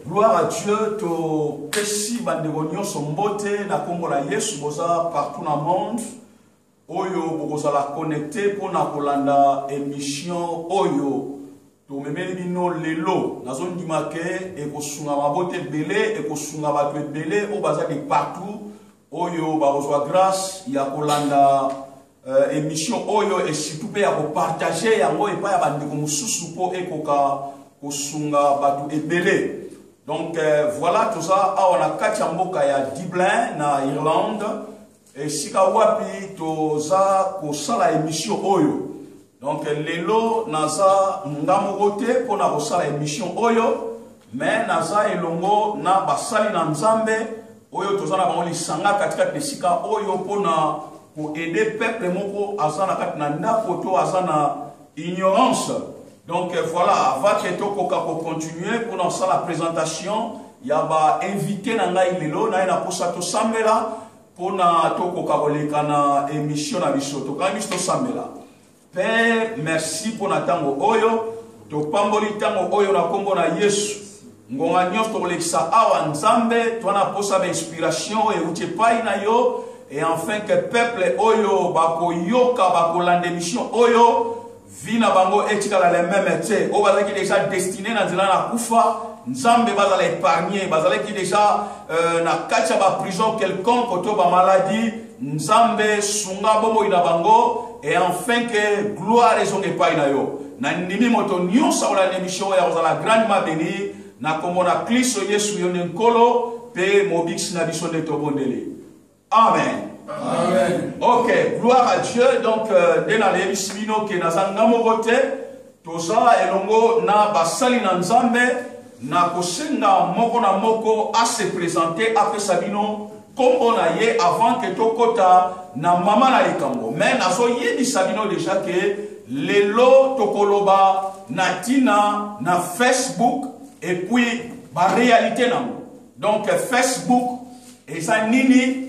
Gloire à Dieu, to pesi bandegonyo sombote na kombo la Yesu boza partout dans le monde. Oyo boza la connecté pour na kolanda émission oyo. To memeli bino lelo na zone du maké et ko sunga mabote belé et ko sunga bato belé o baza de partout. Oyo ba reçoit grâce ya kolanda émission oyo et surtout pe ya ko partager yango et pa ya bandeko mususu po ekoka ko sunga bato belé. Donc voilà tout ça. On a Kachamboka ya Dublin na Irlande et sika wapi toza ko sala émission oyo. Donc lelo naza ngamogote pour na ko sala émission oyo mais naza elongo na basali na nzambe oyo toza na bango lisanga katika sika oyo pour na ko aider peuple moko azana kati na ndako to azana ignorance. Donc voilà, avant que tu continuer pour lancer la présentation, il y a invité Nangaï Lelo, na posato Samela pour na toko kaboleka na émission na bisoto. Quand biso Samela. Père, merci pour na tango oyo, to pamboli tango oyo na kombo na Yesu. Ngonga nyos to lekisa awa nzambe, to na posa ba inspiration et utie pai na yo et enfin que peuple oyo bako yoka bako lande mission oyo. Vina bango etikala les mêmes té o bazaki déjà destiné na nzela na kufa nzambe bazala épargné bazala ki déjà na kacha ba prison quelconque to ba maladie nzambe sunga bomo ina bango et enfin que gloire ezonge pa ina yo na ndimi moto nyonsa ola émission ya ozala grandement béni na komona Kristo Yesu yone nkolo pe mobix na biso de tobondeli. Amen. Amen. Ok, gloire à Dieu. Donc, denale bismino ke nazanga mogote toza elongo na basali na nzambe na kosenga moko na moko a se présenter après sabino kombo na ye avant que tokota na mama na likambo. Mais nazo yebi sabino déjà que lelo tokoloba na tina na Facebook et puis ba réalité nango. Donc Facebook eza nini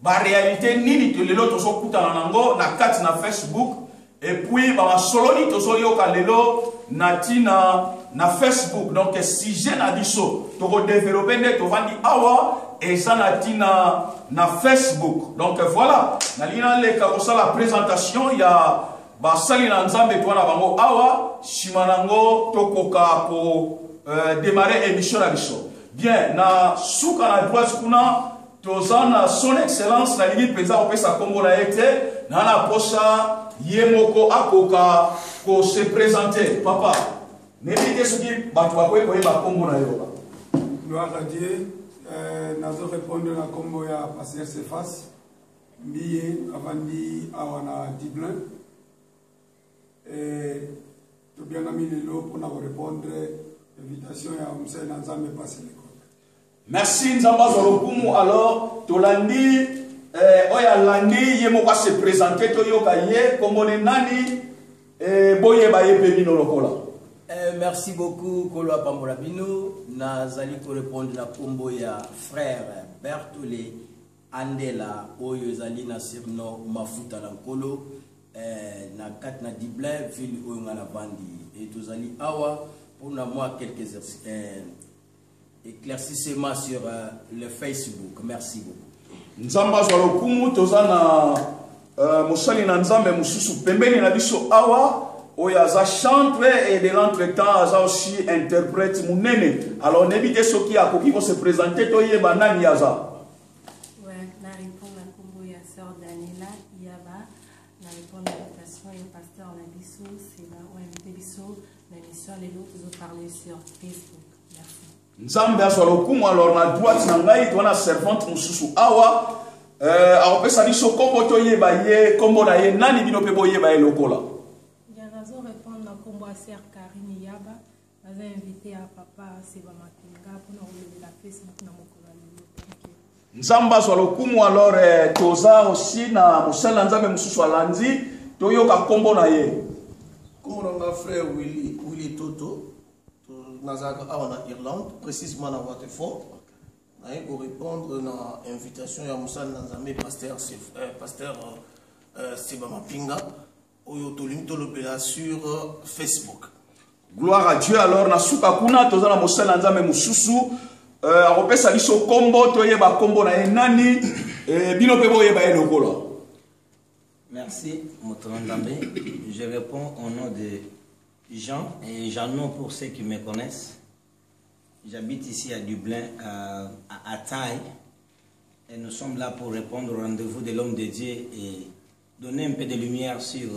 ba réalité nini to lelo to so kuta nango na kati na Facebook et puis ba soloni to so yoka lelo na tina na Facebook. Donc si je na biso to ko développer ne to vandi awa et ça na tina na Facebook. Donc voilà na lina le ka ko la présentation ya ba sali na nzambe to na bango awa shimanango to koka ko démarrer émission na biso. Bien na suka na droite kuna tozana son excellence na ligi peza opesa kombo na ete na na posa yemoko akoka ko se présenter papa nebite soki batu bakoye koyeba kombo na yo. Gloire à Dieu. Nazo répondre na kombo ya pasteur Cephas mbiye avandi awana Dublin to bien ami lelo pour na répondre invitation ya msé na nzambe passer. Merci Nzamba Zorokumu. Alors, Tolandi, Oya Landi, Yemoka se présenter, Toyoka Ye, Komone Nani, Boye Baye Pemino Lokola. Merci beaucoup, Kolo Pambolabino. Nazali pour répondre à la combo ya frère Bertolé Andela, Oyo Zali na Sirno Mafuta Lankolo, na Katna Dublin, ville Oyongana Bandi. Et Tozali Awa, pour moi quelques éclaircissement sur le Facebook. Merci beaucoup. Nzamba Zorokumu, Tozana Moussali Nzambe Moussousou Pembeni Nabiso Awa, Oyaza chantre et de l'entretemps, Aza aussi interprète Mounene. Alors, n'ébitez ce qui a qui vont se présenter, Toye Banani Yaza. Ouais, la réponse à Combo ya sœur Daniela Yaba, la réponse à l'invitation et pasteur Nabiso, c'est là où invité Biso, la mission les autres vous parler sur Facebook. Merci. Nzambe asolokumu alors na droite na ngai to na servante mususu awa apesa biso kombo to yeba ye kombo na ye nani bino pe boyeba ye lokola. Ya raison répondre na kombo a sœur Karine Yaba, naza invité à papa Seba Makinga pour na relever la Facebook na mokolo lelo. Nzambe asolokumu alors toza aussi na musala nzambe mususu alandi to yoka kombo na ye. Kombo na frère Willy Toto. Nazaka en Irlande, précisément dans Waterford. Pour répondre à l'invitation de Moussa Nanzame, pasteur Seba Mapinga, au Tolimi Tolopela sur Facebook. Gloire à Dieu. Alors, na suka kuna tozana mosala nzambe mususu akopesa biso kombo toyeba kombo na enani bino pe boyeba elokolo. Merci Motono Ndambe. Je réponds au nom de Jean et Jeannot pour ceux qui me connaissent. J'habite ici à Dublin, à Taille, et nous sommes là pour répondre au rendez-vous de l'homme de Dieu et donner un peu de lumière sur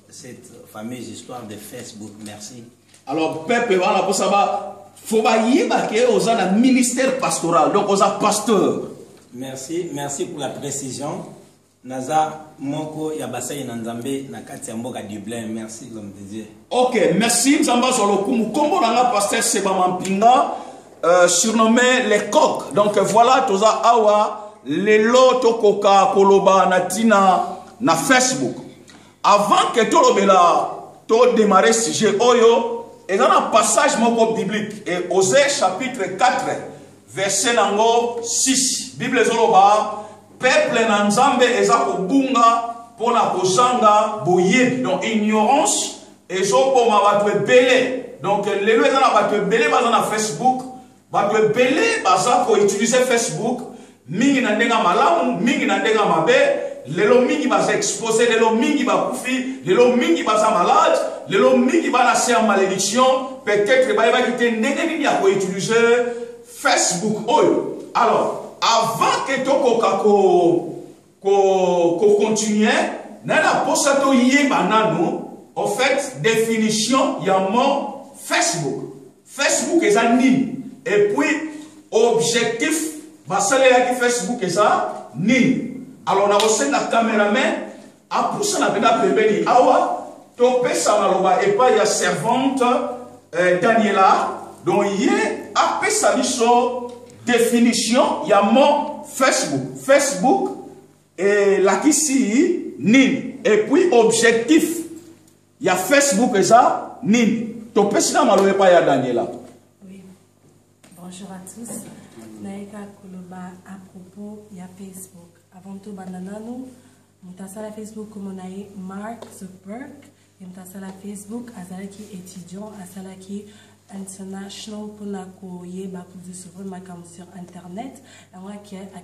cette fameuse histoire de Facebook. Merci. Alors, peuple, voilà pour ça, faut pas y embarquer aux un ministère pastoral, donc aux pasteurs. Merci, merci pour la précision. Naza Moko Yabasai Nzambe Nakati Mboka Dublin. Merci l'homme de Dieu. Ok, merci Nzamba Zolokumu. Kombo Nanga pasteur Seba Mampinga, surnommé les coqs. Donc voilà, toza awa lelo tokoka koloba natina na Facebook. Avant que tolobela to démarrer sujet oyo, et dans un passage moko biblique et Osée chapitre 4 verset nango 6. Bible zoloba peuple na nzambe eza kobunga pona kozanga boyebi, donc ignorance ezoboma bato ebele. Donc lelo eza na bato ebele baza na Facebook, bato ebele baza ko utiliser Facebook mingi na ndenga malamu mingi na ndenga mabe. Lelo mingi baza exposé, lelo mingi bakufi, lelo mingi baza malade, lelo mingi bana ser malédiction. Peut-être ba kite ndenge nini ya ko utiliser Facebook oyo. Alors avant que tokoka ko continuer, nana posato yeba nano, en fait définition ya mon Facebook. Facebook est un nini. Et puis objectif basalela ki Facebook est ça nini. Alors on a aussi la caméraman a poussé la pena pembeni awa to pesa maloba et pas ya servante Daniela donc yé a pesa biso définition ya mon Facebook. Facebook et la kisi nini. Et puis objectif ya Facebook et ça nini. To pesa maloba pas ya Daniela. Oui. Bonjour à tous. Naika Koloba à propos ya Facebook. Avant tout, bananano, mutasala Facebook comme on a eu Mark Zuckerberg, et mutasala Facebook, azalaki étudiant, azalaki international pour na koye ba pour de souvent makam sur internet, on a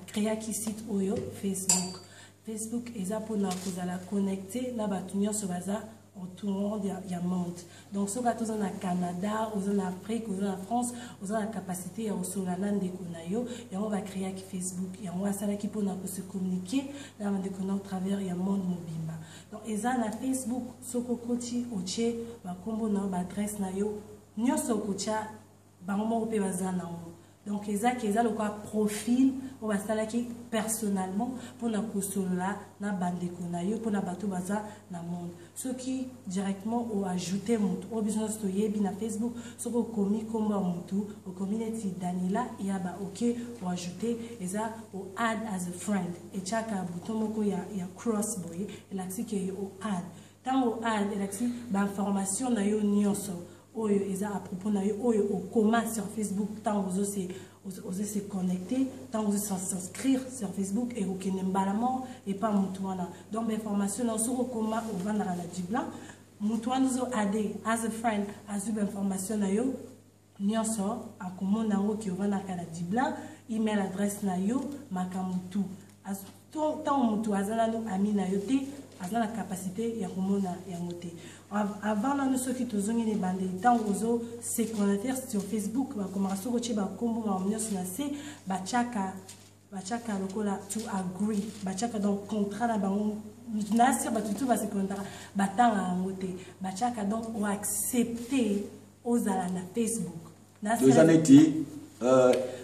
créé qui site oyo Facebook. Facebook eza pour na kozala connecter na batunyo so baza autour du monde. Donc, si vous êtes au Canada, en Afrique, en France, vous avez la capacité à se et on va créer Facebook. Et on va se communiquer à travers le monde mobile. Donc, ils ont la Facebook, ce côté, oche, combo na adresse na yo, nyo so kocha, bango pe bazana. Donc, ils ont le profil, on va s'aller personnellement pour na kusola na bande konayo pour na bato baza na monde. Ceux qui directement ont ajouté mon business to yebi na Facebook, ceux qui ont commis comme mon au community Daniela et aba ok ou ajouter et ça ou add as a friend et chaka bouton moko ya cross boy et là c'est que au add tant au add et là c'est ba information na yo nyonso oyo eza à propos na yo oyo au commun sur Facebook tant vous osez se connecter, tant vous s'inscrire sur Facebook et au Kenembalamon et pas Moutouana. Donc, l'information dans ce comment au Vandara la Dibla, Moutouana nous a aidé, as a friend, as une information na yo, nyonso, à comment nango qui au Vandara la Dibla, email adresse na yo, makamutu. Tant Moutou azana no ami na yo te, azana la capacité ya komona ya moté. Avant nous ceux qui tous les bandes tant aux se connecter sur Facebook ba commencer ko chiba kombo ma mnyo sinase ba chaka lokola to agree ba chaka donc contrat na bango nasir ba tout ba se contrat ba tanga ngote ba chaka donc ou accepter aux ala na Facebook deux années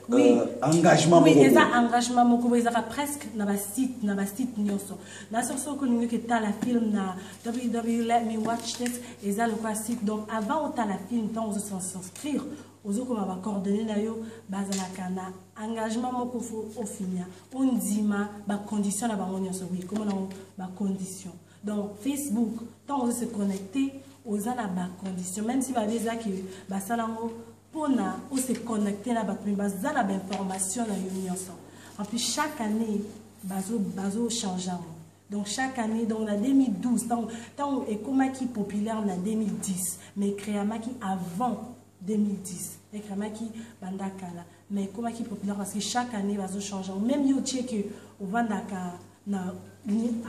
oui. Engagement oui ça engagement moko ezaka presque na ba site nyonso na sur ko ningi ke ta la film na www let me watch this eza le quoi site donc avant ta la film tant on s'inscrire aux ko ba coordonner na yo bazala kana engagement moko fo au finir on dima ba condition na ba nyonso oui comment na ba condition donc Facebook tant on se connecter aux ala ba condition même si ba déjà ki ba salango pour se connecter à l'information. En plus, chaque année, bazo changeant. Donc chaque année, dans la 2012, tant et comment qui populaire en 2010, mais créama qui avant 2010, et créama qui bandakala, mais comment qui populaire parce que chaque année va se changer. Même yo que au vandaka na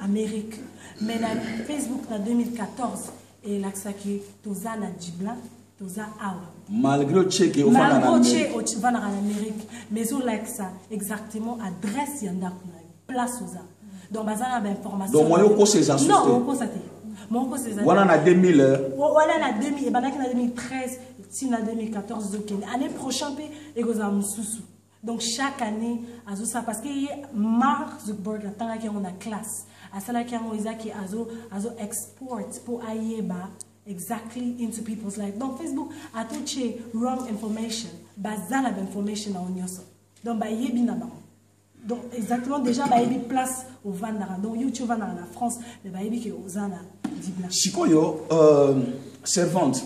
Amérique, mais la Facebook en 2014 et là ça qui toza na dibla, toza awa. Malgré le tchèque au Amérique, mais sur ça exactement adresse yanda place aux donc bazana d'information. Donc moi yo ko ces associés. Non, on ça mon ko ces voilà na 2000 voilà na 2000 et ben na 2013 si na 2014 donc année prochaine et goza mususu. Donc chaque année azo ça parce que Mark Zuckerberg attend que on a classe à cela qui on isa qui azo export pour ayeba exactly into people's life. Donc Facebook a touché wrong information, bazala information on yoso. Donc ba yebi na ba. Donc exactement déjà ba yebi place au Vandara. Donc YouTube va dans la France, mais ba yebi que ozana dibla. Sikoyo servante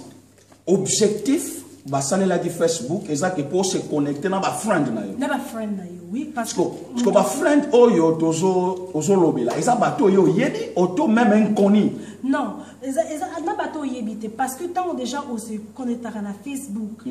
objectif ba salela di Facebook ezaki pour se connecter na ba friend na yo. Na ba friend na yo, oui parce que ba friend oyo tozo lobela. Eza bato yo yebi auto même inconnu. Non, na bato yebite parce que tant déjà on se connecter na Facebook,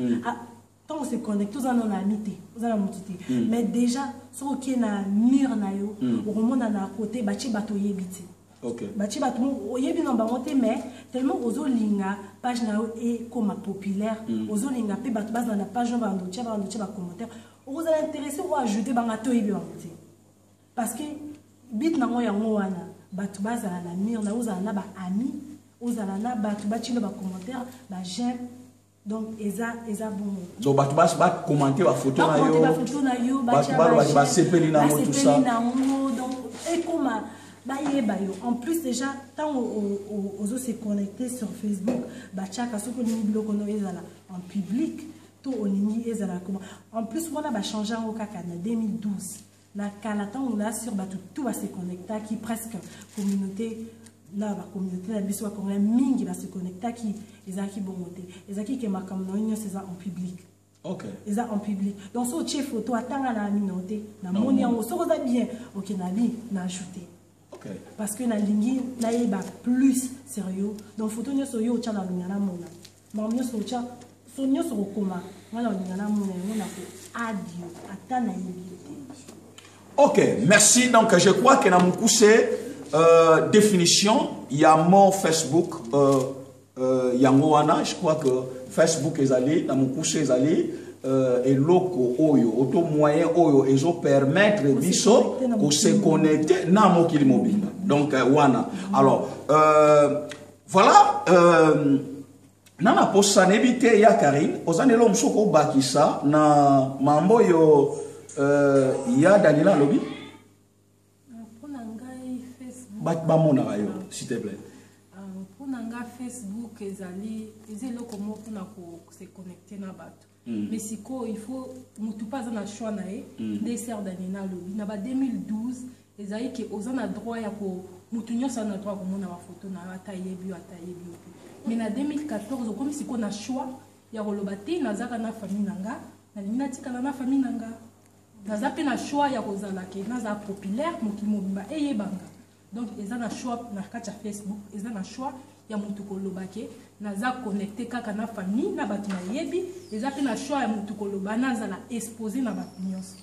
tant on se connecte tous en amité, tous en amité. Mais déjà sur qui na mur na yo, au remonte na côté bachi bato yebite. OK. Bachi bato yebi non ba monter mais tellement ozo linga page na yo est comme populaire, ozo linga pe bato base na page ba ndotia ba commentaire. Ozo intéressé ou ajouter ba ngato yebi monter. Parce que bit na ngo yango wana batu bazala na mire na uzala na ba ami uzala na batu bachilo ba commentaire ba j'aime donc eza bon donc batu ba commenter ba photo na yo batu ba sepeli na mo tout ça donc et comme ba yeba yo en plus déjà tant ozo se connecter sur Facebook ba chaka soko ni biloko no ezala en public to onini ezala comment en plus wana ba changer en kaka na 2012 na kalatan on a sur tout va se connecter qui presque communauté na ba communauté na biso ko mingi va se connecter qui ezaki bongote ezaki ke makamno nyo c'est en public. OK. Eza en public. Donc so chef photo atanga na minauté na moni yango soko za bien OK na bi na ajouter. OK. Parce que na lingi na yeba plus sérieux donc photo nyo so yo cha na ngana mona. Mamyo so cha so nyo so koma wala ngana mona ngona ko adio atana yebi. OK, merci. Donc, je crois que dans mon poussé, définition, il y a mon Facebook, Yangoana, je crois que Facebook est allé, dans mon poussé est allé, et loco, oyo, auto moyen, oyo, et je permettre, biso, qu'on se connecte, na mo kili mobile. Donc, wana. Alors, voilà, nana posa nebite ya Karine, ozanelo msoko bakisa, na mambo yo, il y a Daniela Lobby. Pour Nangai Facebook. S'il te plaît. Pour Nangai Facebook, ils ont comment pour se connecter na bat. Mais si il faut mutu pas na choix na des sœurs Daniela Lobby. Na ba 2012, ils ont que aux a droit ya ko mutu nyosa na droit comme na photo na atayebi. Mais na 2014, comme si qu'on a choix ya rolobate na zaka na famille nanga, na lina tika na famille nanga. Naza pe na choix ya kozala ke naza populaire mokimo bimba eyebanga donc eza na choix na kati ya Facebook eza na choix ya mutu koloba ke naza connecté kaka na famille na bato na yebi eza pe na choix ya mutu koloba naza na exposé na bato nyonso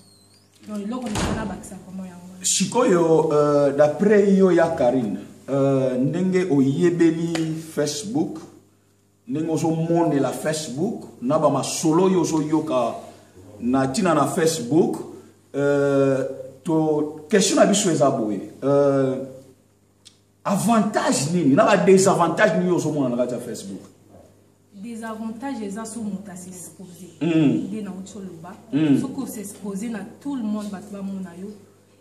donc eloko na bakisa comment yango sikoyo d'après yo ya Karine ndenge oyebeli Facebook ndenge ozomone la Facebook na ba masolo yo yoka na tina na Facebook to question na biso ezaboye avantage nini na ba désavantage nini oso mona na Facebook désavantage eza so monta s'exposer de na otoloba so ko s'exposer na tout le monde ba mona yo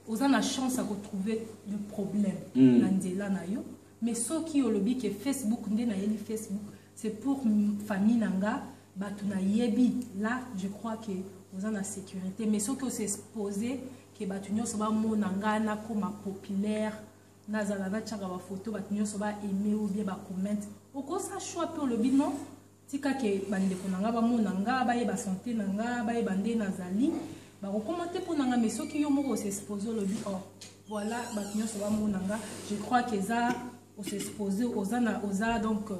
oza na chance à retrouver le problème na nzela na yo mais so ki olobi ke Facebook nde na yeli Facebook c'est pour famille nanga batu na yebi là je crois que vous en a sécurité mais ce que c'est exposé que batunyo soba monanga na comme populaire nazala na tchaka ba photo batunyo soba aimer ou bien ba comment oko sa choix pour le binon tika ke bande konanga ba monanga ba ye ba santé nanga ba ye bande nazali ba commenter pour nanga mais ce qui yo moko s'exposer le bi oh voilà je crois qu'ils ont s'exposé donc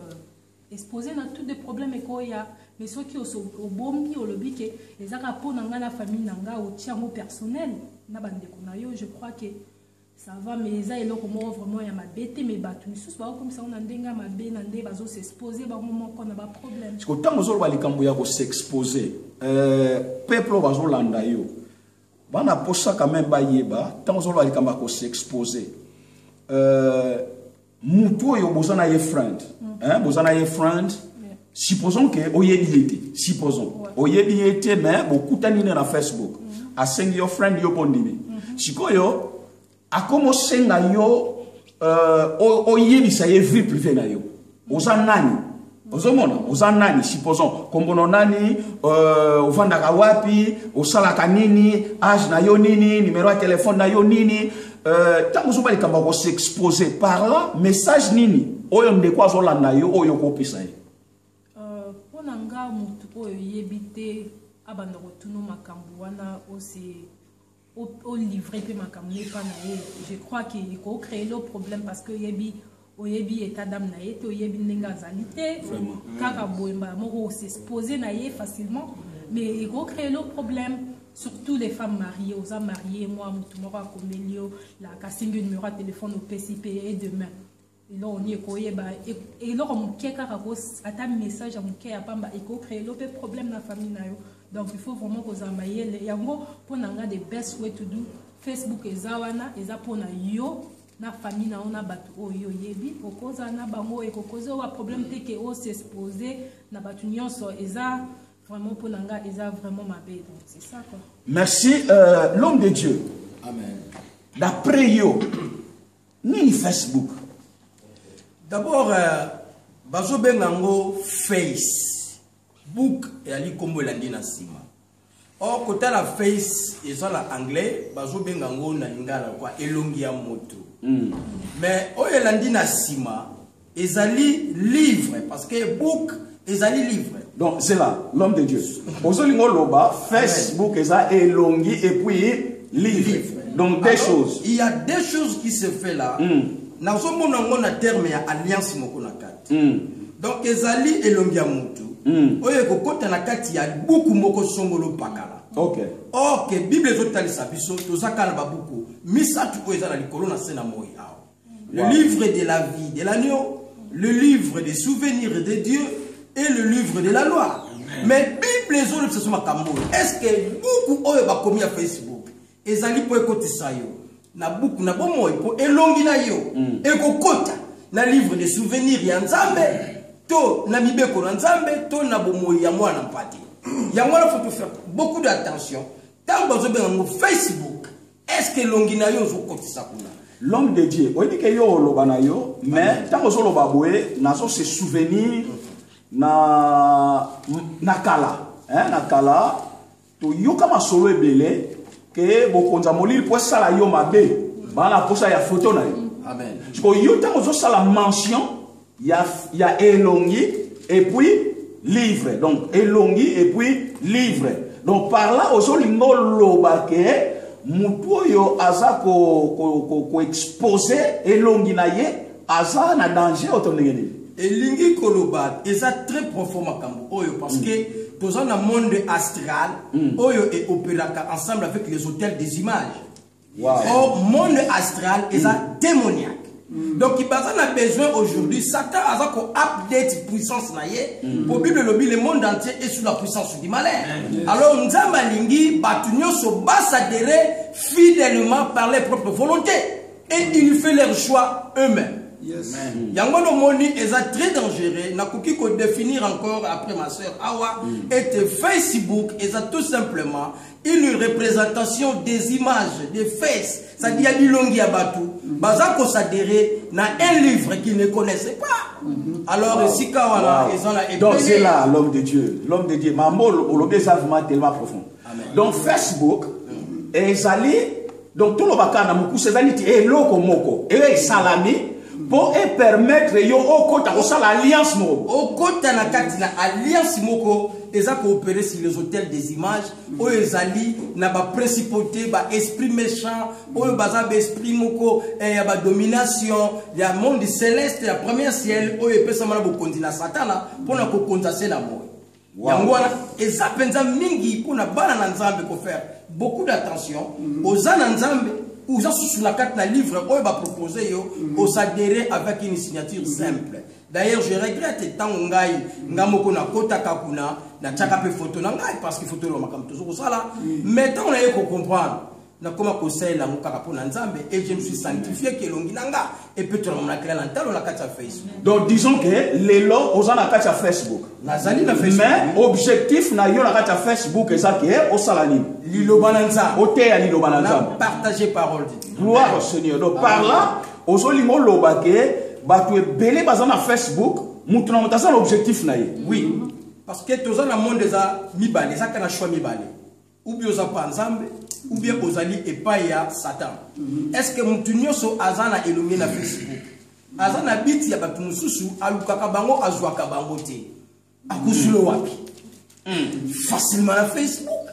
exposé dans tous les problèmes qu'il y a. Mais ceux qui sont au bon au lobby que les arapos n'ont la famille n'ont au tiers personnel je crois que ça va, mais ça est là vraiment il y a ma bête mais battu sous comme ça on a denga ma bête n'andé bazo s'exposer bah moment qu'on a pas problème parce que tant que on va les s'exposer peuple bazo landa yo bana posa quand même ba yeba tant que on va les s'exposer muto yo bozana ye friend hein bozana ye friend. Supposons que Oyebi supposons Oyebi était mais beaucoup tanine na Facebook a send your friend yo bondimi sikoyo a commencé na yo Oyebi ça y est vie privée na yo ozanani ozomona ozanani supposons kombono nani ovanda wapi osalaka nini âge na yo nini numéro de téléphone na yo nini tant que vous kamba ko s'exposer par là message nini oyo ndeko azolanda yo oyo ko pisa nanga mutu oyo yebite abanda kotuno makambo wana aussi au livrer pe makambo pa na ye je crois qu'il faut créer le problème parce que yebi état d'âme na ye to yebi ndenga zalité kaka boemba moko s'exposer na ye facilement mais il faut créer le problème surtout les femmes mariées aux hommes mariés moi mutu moko akomelio la kasingi numéro de téléphone au PCP et demain. Et là, on y est et là, on a un message à mon créer le problème dans la famille. Donc, il faut vraiment que vous ayez pour des best way to do Facebook et Zawana, et ça pour yo, na famille, on a battu yo yebi, pour cause na bango et cause un problème que on s'exposer na battu nyonso et ça vraiment pour nanga et ça vraiment ma bête. Donc, c'est ça quoi. Merci, l'homme de Dieu. Amen. D'après yo, ni Facebook. D'abord, bazo bengango Facebook et ali kombo landi na sima. Or côté la face et ça la anglais, bazo bengango na lingala quoi elongi ya moto. Mais o landi na sima, ezali livre parce que book ezali livre. Donc c'est là l'homme de Dieu. Ozolingo loba Facebook eza elongi et puis livre. Donc des choses. Il y a des choses qui se fait là. Nous sommes en terme ya alliance moko na kati. Donc ezali elongi ya mutu. Oye ko kota na kati ya buku moko songolo pakala. OK. Or que Bible ezotalisa biso tozakala ba buku. Misatu ko ezala likolo na sena moi awo. Le livre de la vie de l'agneau, le livre des souvenirs de Dieu et le livre de la loi. Mais Bible ezotalisa makambo. Est-ce que buku oyo ba komi ya Facebook ezali po ekotisa yo? Na buku na bomo po elongi na yo ekokota na livre de souvenirs ya Nzambe to na mibeko na Nzambe to na bomo ya mwana mpati ya mwana faut faire beaucoup d'attention tant bazo benga Facebook est-ce que longi na yo zokotisa kuna l'homme de Dieu on dit que yo loba na yo mais tant bazo loba boye nazo se souvenir na kala hein na kala to yo kama solo ebele que bokonza molili po sala yo mabe bana posa ya photo na yo amen parce que yo tango zo sala mention ya elongi et puis livre donc elongi et puis livre donc par là ozolingo loba ke mutu yo aza ko exposer elongi na ye aza na danger otondengeni elingi koloba eza très profond makambo oyo parce que dans un monde astral, Oyo est opéraka ensemble avec les hôtels des images. Or, monde astral est démoniaque. Donc, il a besoin aujourd'hui, Satan a update puissance naïe. Pour Bible le monde entier est sous la puissance du malin. Alors, nous avons lingi, batunyo so bassadere fidèlement par leur propre volonté. Et ils font leur choix eux-mêmes. Yangono moni est très dangereux. Na kuki ko définir encore après ma soeur Awa et Facebook est tout simplement une représentation des images, des faces. Ça dit à Dilongi Abatu. Bazako s'adhérer na un livre qu'ils ne connaissaient pas. Alors ici Kawala ils ont la. Donc c'est là l'homme de Dieu, l'homme de Dieu. Mambo au désavement tellement profond. Donc Facebook est allé donc tout le baka na muku c'est allé et loko moko et salami pour permettre yo okota kosala alliance moko okota na kati na alliance moko eza coopérer sur les hôtels des images oyo ezali na ba principauté ba esprit méchant oyo baza ba esprit moko ya ba domination ya monde céleste ya premier ciel oyo epesama na bokonzi na satana mpona kokonzase na moyo yango wana eza mpenza mingi mpona bana na nzambe kofaire beaucoup d'attention oza na nzambe oza sur la carte na livre oyo baproposé yo osadere avec une signature simple. D'ailleurs, je regrette tant ngai ngamoko na kota kakuna na tchaka pe photo na ngai parce que photo lo makam toujours ça là. Mais tant on a eu comprendre na koma conseil la mukaka pona nzambe et je me suis sanctifié que longi nanga et peut être on a créé l'antalo la carte Facebook. Donc disons que les lots oza na carte Facebook. Nazali na Facebook. Mais objectif na yo na carte Facebook ça que au salani. Lilo bananza. Ote ya lilo bananza. Partager parole de Dieu. Gloire au Seigneur. Donc par là ozolingo lobake batwe belé baza na Facebook mutuna mutasa l'objectif na ye. Oui. Parce que tous dans le monde eza mibale, eza kana choix mibale. Ou bien oza pa nzambe, ou bien ozali epai ya Satan. Est-ce que mutu nyonso aza na elongi na Facebook? Aza na biti ya batu mususu alukaka bango azwaka bango te. Akusulo wapi? Facilement na Facebook.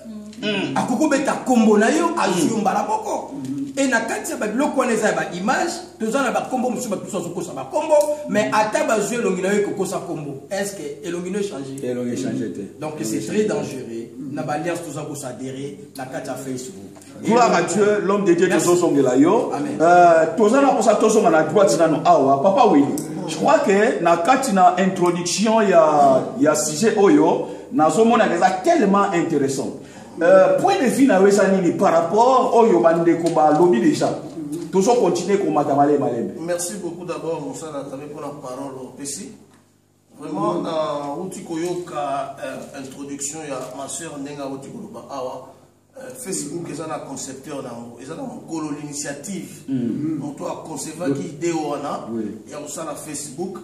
Akoko beta kombo na yo azuyomba la boko. Et na kati ya babiloko wana eza ya ba image, toza na ba kombo mususu batu so kosa ba kombo, mais ata bazue elongi na yo kokosa kombo. Est-ce que elongi no changer? Elongi changer te. Donc c'est très dangereux. Na ba alliance toza ko s'adhérer na kati ya Facebook. Gloire à Dieu, l'homme de Dieu tozo songela yo. Amen. Toza na posa tozo na droite na no awa, papa Willy. Je crois que na kati na introduction ya sujet oyo, nazomona que c'est tellement intéressant. Point de vue na wesani par rapport au yobande ko ba lobby déjà. Toujours continuer ko matamale malembe. Merci beaucoup d'abord Moussa Nathalie pour la parole au PC. Vraiment na utikoyoka introduction ya ma sœur Nenga Otikoloba awa Facebook eza na concepteur nango eza na mokolo l'initiative moto a concevoir ki idée wana ya usala Facebook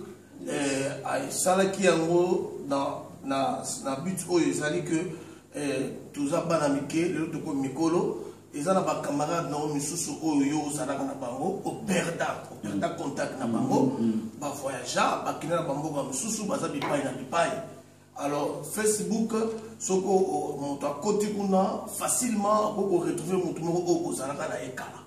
sala ki yango na but oyo ezali que tuza bana mike lelo toko mikolo eza na ba camarade na misusu oyo yo ozalaka na bango operda contact na bango ba voyageur ba kina na bango ba misusu baza bipai na bipai. Alors Facebook soko moto a côté kuna facilement pour retrouver moto moko ozalaka na ekala.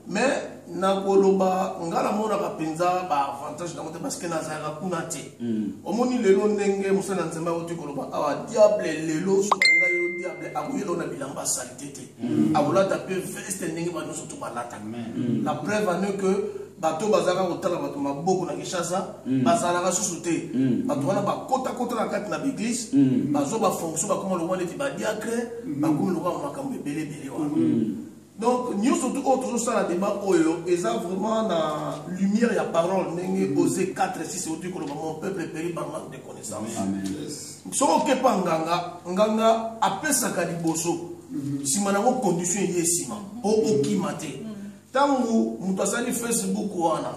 Mais na koloba ngala mona ka penza ba avantage na moto parce que na zala kuna te. Omoni lelo ndenge musana nzemba oti koloba awa diable lelo so ngayo diable akuyelo na bilamba salité te. Abola taper veste ndenge ba noso to balata. La preuve en est que bato bazaka kotala bato maboko na Kinshasa bazalaka susu te. Bato wana bakota na kati na l'église bazo ba fonction ba comme le roi de ba diacre ba comme le roi makambo belé wana. Donc, nous surtout autres ça la débat oyo eza vraiment na lumière ya parole ndenge Osée 4:6 au dit que mon peuple périt par manque de connaissance. Amen. Soko kepa nganga apesaka liboso sima na condition yesima o okimate. Tangu mutu asali Facebook wana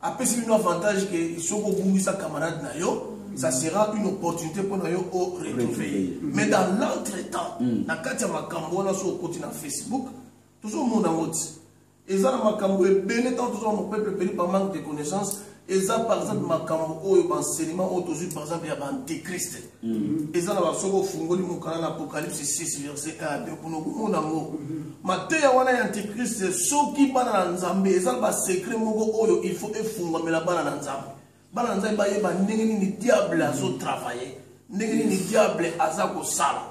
apesi une avantage que soko bungisa camarade na yo ça sera une opportunité pour nous au retrouver. Mais dans l'entretemps na kati ya makambo wana so continue na Facebook toujours mon amour. Et ça, makambo est béni tant toujours mon peuple péri par manque de connaissances. Et ça, par exemple, makambo ou enseignement autour par exemple, il y a l'antéchrist. Et ça, la soko fungo di mukana l'Apocalypse 6 verset 1 à 2 pour nous mon amour. Matéya wana antéchrist soki bana nzambe. Et ça, le secret moko oyo il faut efunga mais la bana nzambe. Bana nzambe ba yeba ndenge ni diable azo travailler. Ndenge ni diable azako sala.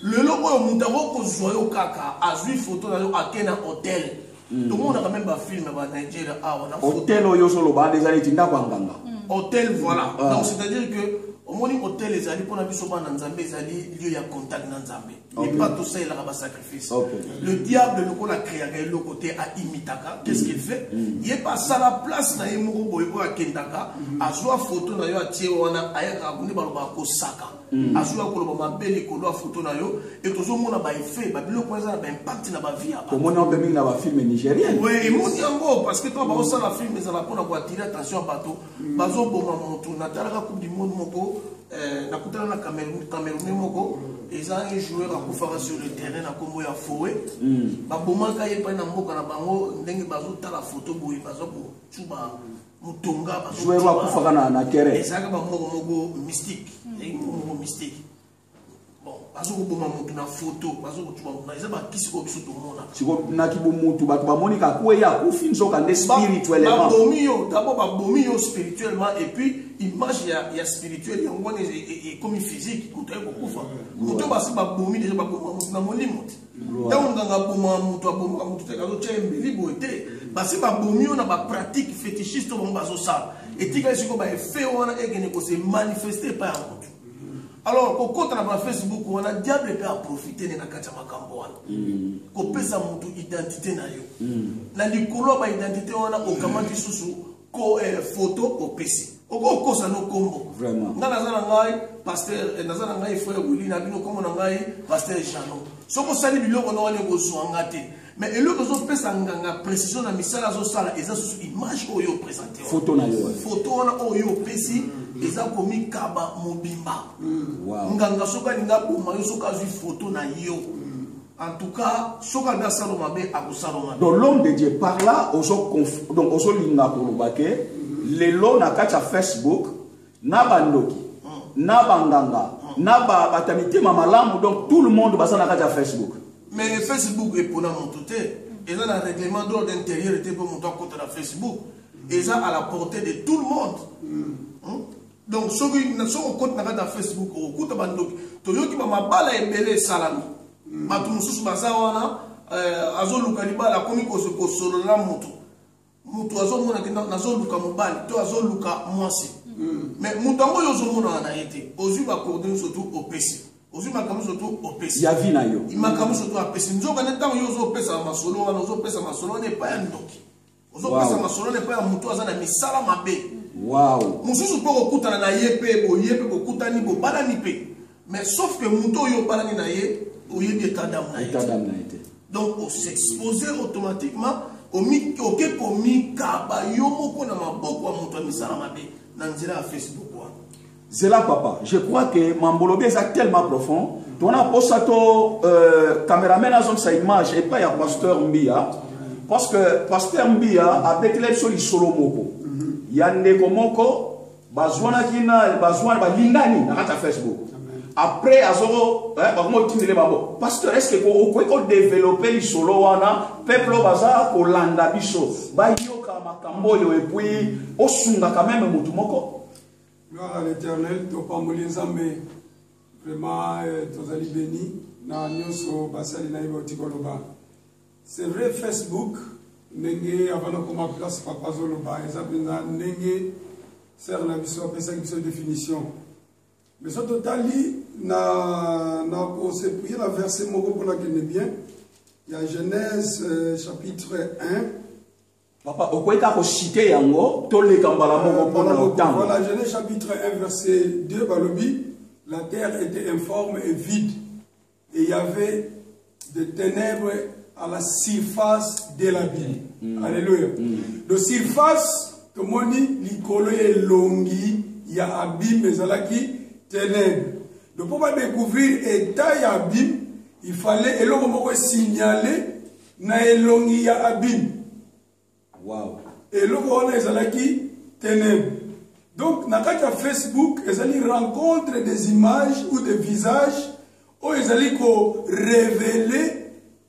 Le logo mutako ko zoyo kaka azui photo na yo akena hôtel. Tout le monde a quand même un film à Nigeria hôtel oyo solo ba des années tinda kwanganga. Hôtel voilà. Donc c'est-à-dire que au moins hôtel les ali pour na biso ba na nzambe ezali lieu ya contact na nzambe. Et pas tout ça il a ba sacrifice. Le diable le ko la créa le côté à imitaka, qu'est-ce qu'il fait? Il est passé à la place na yemoko boye ko akendaka, azwa photo na yo atie wana ayaka buni ba loba ko saka. Azwa ko loba mabeli ko lo photo na yo et tozo mona ba effet, ba biloko eza ba impact na ba vie aba. Comment on peut mingi na ba film nigérien? Oui, et mon yango parce que toi ba osa la film ezala pona ko attirer attention à bateau. Bazo boma moto na talaka coupe du monde moko nakutana na Cameroun moko ils ont un joueur à Koufara sur le terrain à Kombo ya Foué. Babomaka ye pa na mboka na bango ndenge bazo ta la photo boy bazo ko chuba mutonga bazo joueur à Koufara na terrain. Et ça ka ba moko mystique, moko mystique. Bon, bazo ko boma mutu na photo, bazo ko chuba na ezaba kisiko biso to mona. Siko na kibo mutu ba monika ko ya ko fin so ka spirituellement. Babomio, d'abord babomio spirituellement et puis image ya spirituel ya ngone et comme physique ko tayo ko kufa. Mutu basi babomi déjà baboma mutu na molimo. Donc nganga boma mutu aboma mutu te ka zo chembe libo ete. Basi babomio na ba pratique fétichiste bon bazo ça. Et tika siko ba effet wana egene ko se manifester par mutu. Alors, quand on a Facebook, on a diable peut profiter de la makambo wana. Ko pesa mutu identité na yo. Na likolo ba identité wana okamati susu ko photo ko pesi. Oko kosa no kombo. Vraiment. Nga nazana ngai pasteur nazana ngai frère Willy na bino kombo na ngai pasteur Jano. Soko sali biloko no wane ko zwanga te. Mais eloko zo pesa nganga précision na misala zo sala eza susu image oyo présenter. Photo na yo. Photo wana oyo pesi eza komi kaba mobimba. Wow. Nganga soka linga boma yo soka zwi photo na yo. En tout cas, soka da saloma be akusaloma. Donc l'homme de Dieu par là donc oso linga kolobake lelo na kacha Facebook na bandoki na banganga na batamite mamalamu donc tout le monde basa na kacha Facebook. Mais Facebook est pour mon tout et là le règlement d'ordre intérieur était pour mon compte na Facebook et ça à la portée de tout le monde. Donc ceux qui sont compte na Facebook au kuta bandoki to yoki ba mabala ebele salami matu mususu bazawana azoluka libala komi ko solola mutu mutu azomona ke nazoluka mobali to azoluka mwasi mais mutu ngo yozomona na été ozu ba coordonner surtout au PC ozu makamu surtout au PC ya vina yo imakamu surtout au PC nzoka ntango yozo pesa masolo wana ozo pesa masolo ne pa ya ndoki ozo pesa masolo ne pa ya mutu azana misala mabe. Wow. Mususu po kokutana na yepe kokutani bo balani pe. Mais sauf que muto yo balani na ye oyebi etadam na ye. Donc on s'exposer automatiquement au mi oke komi kaba yo moko na maboko wa muto misala mabe na nzela Facebook wa. Zela papa, je crois que Mambolobe est tellement profond. On a posé to caméraman à son image et pas ya pasteur Mbia parce que pasteur Mbia a déclaré sur le solo moko. Yande komoko bazwana kina bazwana balingani na kata Facebook. Après azoro bakomo tindele babo. Pasteur est-ce que ko développer li solo wana peuple baza ko landa biso. Ba yoka makambo yo et puis osunga quand même mutu moko. Gloire à l'Éternel, to pamboli nzambe. Vraiment tozali béni na nyonso basali na iboti koloba. C'est vrai Facebook ndenge avant comme place papa zoloba exemple ndenge sert na biso pesa biso définition mais ça totali na ko se prier la verset moko pour la connaître bien il y a Genèse chapitre 1 papa okweta ko citer yango to le kambala moko pour le temps voilà Genèse chapitre 1 verset 2 balobi la terre était informe et vide et il y avait des ténèbres à la surface de l'abîme. Alléluia. La surface, comme on dit, l'icolo est longi, il y a abîme, mais là qui ténèbres. Donc pour découvrir l'état y a abîme, il fallait, et là on signaler, na elongi il y a abîme. Wow. Et là on est là qui ténèbres. Donc dans le Facebook, ils allaient rencontrer des images ou des visages où ils allaient révéler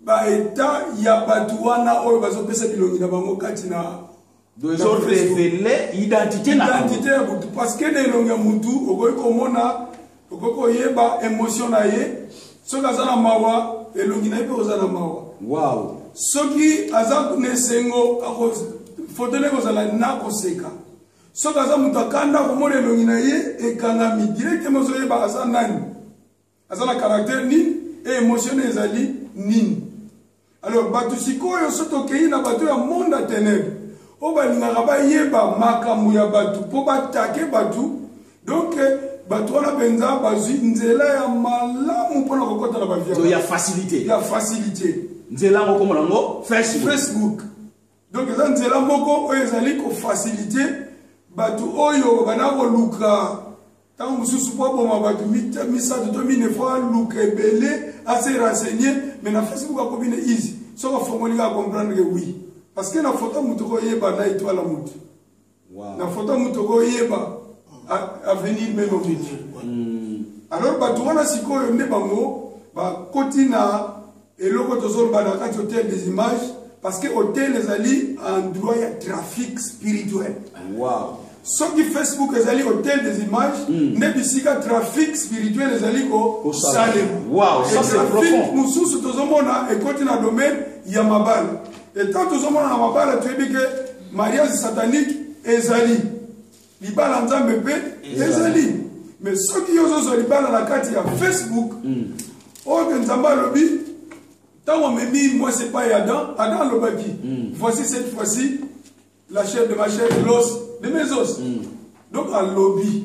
ba eta ya batuana oyo bazopesa bilongi na bango kati na deux autres révéler identité na mutu parce que de longa mutu okoyi komona okoyi yeba émotion na ye soki aza na mawa elongi na ye mpe oza na mawa. Wow. Soki aza nesengo foto ne kozala na koseka soki aza mutu akanda komona elongi na ye ekangami directement ozoyeba aza nani aza na caractère nini et émotion ezali nini. Alors, batu sikoyo soto kei na batu ya monde à ténèbres. O balingaka ba yeba makambo ya batu po batake batu. Donc batu wana benza bazwi nzela ya malamu pona kokota na bavia. Donc il y a facilité. Il y a facilité. Nzela ngoko monango Facebook. Donc eza nzela moko oyo ezali ko facilité batu oyo bana ko luka tant que vous pas bon, ma misa de 2000 fois, look et belé, assez renseigné, mais na Facebook a combien easy. Sauf que faut comprendre que oui. Parce que la photo mutoko yeba na étoile la mutu. La photo mutoko yeba à venir même au vidéo. Alors bato wana sikoyo nde bango ba kotina eloko tozolo ba na kati hôtel des images parce que hôtel ezali endroit ya trafic spirituel. Wow. Ce qui Facebook ezali hôtel des images nde bisika trafic spirituel ezali ko salem. Wow, ça c'est profond. Mususu tozomona ekoti na domaine ya mabala. Et tant tozomona na mabala tuyebi ke mariage satanique ezali. Libala nzambe pe ezali. Mais ceux qui ont libala na kati ya Facebook, oyo nzambe alobi, tant on me dit moi c'est pas Adam, Adam lobaki. Voici cette fois-ci la chair de ma chair, l'os de mes os. Donc à lobby.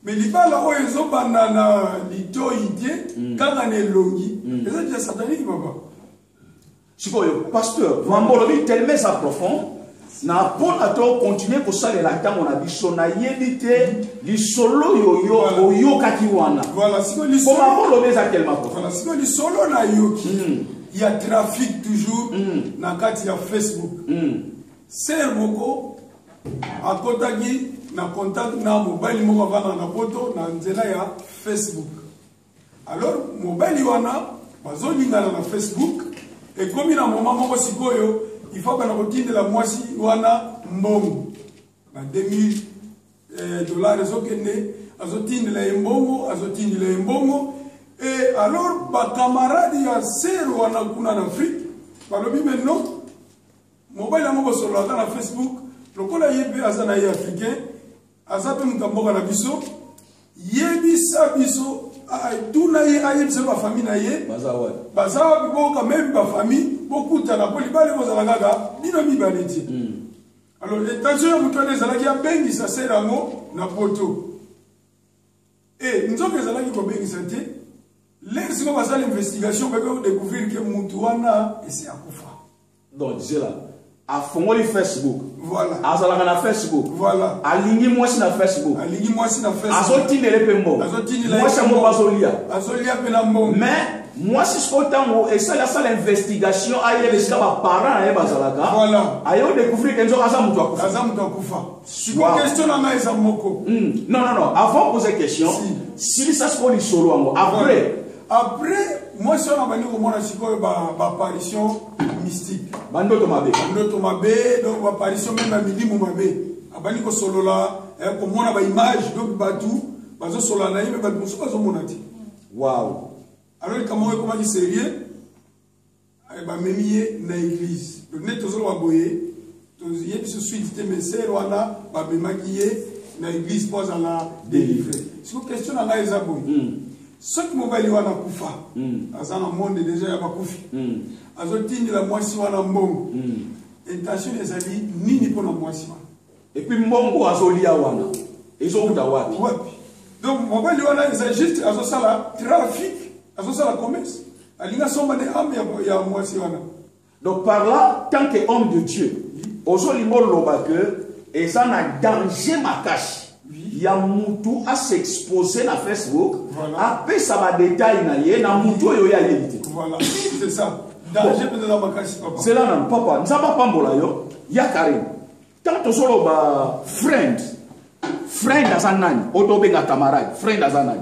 Mais libala oyo ezobanda na litoyité, kanga ne longi, c'est déjà satanique papa. Sikoyo, pasteur, mambo lobi tellement ça profond. Na pon ato continuer ko salela tango na biso na yebite li solo yoyo oyo kati wana. Voilà, siko li solo. Comment on le met tellement profond. Voilà, siko li solo na yoki. Il y a trafic toujours na kati ya Facebook. Ser moko akotaki na contact na mobile moko vana na poto na nzela ya Facebook. Alors mobile wana bazolingana na Facebook et comme na moment moko sikoyo il faut que nous la moitié wana mbongo na 2000 dollars ezokende azotinde la mbongo et alors ba camarade ya ser wana kuna na Afrique balobi maintenant mobile moko solo na Facebook lokola yebe azana ya africain azape mutamboka na biso yebisa biso tuna ye ayebisa ba famille na ye bazawa bibo quand même ba famille beaucoup de la polibale vous allez gaga binomi baleti. Alors les tensions vous connaissez ça qui a bengi ça c'est rango na poto. Et nous sommes allés ko bengi santé. Les si on va faire l'investigation pour découvrir que Mutuana et c'est akufa. Donc c'est là. A fongoli Facebook. Voilà. Azalaka na Facebook. Voilà. Alingi mwasi na Facebook. Alingi mwasi na Facebook. Azotine le pembo. Azotine le. Mwasi mo bazolia. Azolia pena mbongo. Mais moi si ce temps et ça l'investigation aille les parents et bazalaka. Voilà. Ayo découvrir que nzoka za mutu akufa. Za mutu akufa. Siko question na mai za moko. Non. Avant poser question. Si ça se pose solo ngo après moi si on a bani ko mona siko ba apparition mystique. Bandoto mabe. Donc apparition même à midi mo mabe. Abani ko solo la ko mona ba image donc batu bazo solo na yime ba muso bazo monati. Wow. Alors comment il sérieux ba memiye na église. Donc net tozolo ba boye to yebi so suite te messer wana ba memakiye na église pour la délivrer. C'est une question na ngaisa boye. Ce qui mobile wana kufa. Azana monde déjà ya ba kufi. Azotini la mwasi wana mbongo. Intention les amis nini pour la mwasi wana. Et puis mbongo azolia wana. Ezokuta wapi? Donc mobile wana c'est juste azosala trafic, azosala commerce. Alinga somba de âme ya mwasi wana. Donc par là tant que homme de Dieu, ozolimo loba que ezana danger makashi. Il y a mutu à s'exposer na Facebook. Après ça va détail na ye na mutu yo ya yebite. Voilà, c'est ça. Danger peut être makashi papa. C'est là non papa, nzaba pambola yo ya Karim. Tant solo ba friend azanani, otobenga camarade, friend azanani.